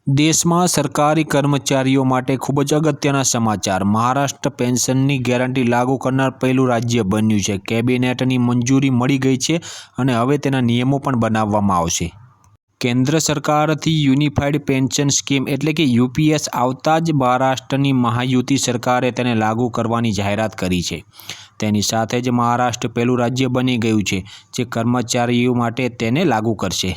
દેશમાં સરકારી કર્મચારીઓ માટે ખૂબ જ અગત્યના સમાચાર। મહારાષ્ટ્ર પેન્શનની ગેરંટી લાગુ કરનાર પહેલું રાજ્ય બન્યું છે। કેબિનેટની મંજૂરી મળી ગઈ છે અને હવે તેના નિયમો પણ બનાવવામાં આવશે। કેન્દ્ર સરકારથી યુનિફાઈડ પેન્શન સ્કીમ એટલે કે યુપીએસ આવતા જ મહારાષ્ટ્રની મહાયુતિ સરકારે તેને લાગુ કરવાની જાહેરાત કરી છે। તેની સાથે જ મહારાષ્ટ્ર પહેલું રાજ્ય બની ગયું છે જે કર્મચારીઓ માટે તેને લાગુ કરશે।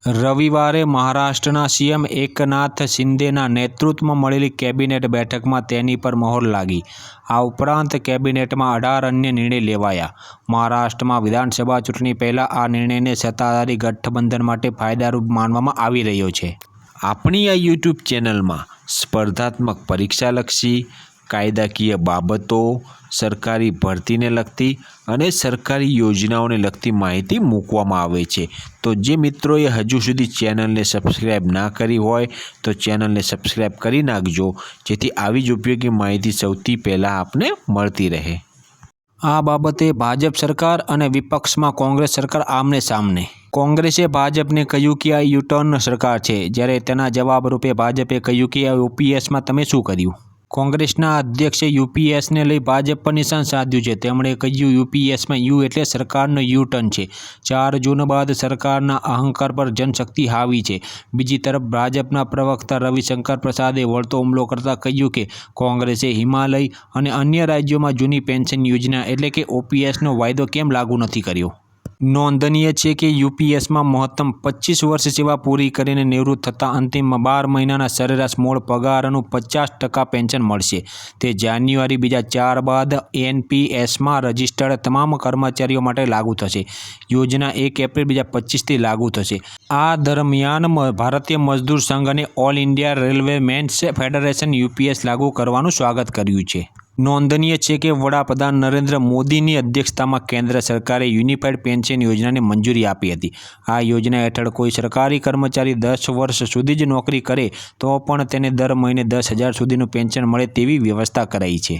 રવિવારે મહારાષ્ટ્રના સીએમ એકનાથ શિંદેના નેતૃત્વમાં મળેલી કેબિનેટ બેઠકમાં તેની પર મહોર લાગી। આ ઉપરાંત કેબિનેટમાં 18 અન્ય નિર્ણય લેવાયા। મહારાષ્ટ્રમાં વિધાનસભા ચૂંટણી પહેલાં આ નિર્ણયને સત્તાધારી ગઠબંધન માટે ફાયદારૂપ માનવામાં આવી રહ્યો છે। આપણી આ યુટ્યુબ ચેનલમાં સ્પર્ધાત્મક પરીક્ષાલક્ષી, કાયદાકીય બાબતો, સરકારી ભરતીને લગતી અને સરકારી યોજનાઓને લગતી માહિતી મૂકવામાં આવે છે। તો જે મિત્રોએ હજુ સુધી ચેનલને સબસ્ક્રાઈબ ના કરી હોય તો ચેનલને સબસ્ક્રાઈબ કરી નાખજો, જેથી આવી જ ઉપયોગી માહિતી સૌથી પહેલાં આપને મળતી રહે। આ બાબતે ભાજપ સરકાર અને વિપક્ષમાં કોંગ્રેસ સરકાર આમને સામને। કોંગ્રેસે ભાજપને કહ્યું કે આ યુટર્ન સરકાર છે, જ્યારે તેના જવાબ રૂપે ભાજપે કહ્યું કે આ યુપીએસમાં તમે શું કર્યું। કોંગ્રેસના અધ્યક્ષે યુપીએસને લઈ ભાજપ પર નિશાન સાધ્યું છે। તેમણે કહ્યું યુપીએસમાં યુ એટલે સરકારનો યુ-ટર્ન છે। 4 જૂન બાદ સરકારના અહંકાર પર જનશક્તિ હાવી છે। બીજી તરફ ભાજપના પ્રવક્તા રવિશંકર પ્રસાદે વળતો હુમલો કરતાં કહ્યું કે કોંગ્રેસે હિમાલય અને અન્ય રાજ્યોમાં જૂની પેન્શન યોજના એટલે કે ઓપીએસનો વાયદો કેમ લાગુ નથી કર્યો। નોંધનીય છે કે યુપીએસમાં મહત્તમ 25 વર્ષ સેવા પૂરી કરીને નિવૃત્ત થતાં અંતિમ 12 મહિનાના સરેરાશ મૂળ પગારનું 50% પેન્શન મળશે। તે જાન્યુઆરી બીજા 4 બાદ એનપીએસમાં રજિસ્ટર્ડ તમામ કર્મચારીઓ માટે લાગુ થશે। યોજના 1 એપ્રિલ બીજા 25થી લાગુ થશે। આ દરમિયાન ભારતીય મજદૂર સંઘ અને All India Railwaymen's Federation UPS લાગુ કરવાનું સ્વાગત કર્યું છે। નોંધનીય છે કે વડાપ્રધાન નરેન્દ્ર મોદીની અધ્યક્ષતામાં કેન્દ્ર સરકારે યુનિફાઈડ પેન્શન યોજનાને મંજૂરી આપી હતી। આ યોજના હેઠળ કોઈ સરકારી કર્મચારી 10 વર્ષ સુધી જ નોકરી કરે તો પણ તેને દર મહિને 10,000 સુધીનું પેન્શન મળે તેવી વ્યવસ્થા કરાઈ છે।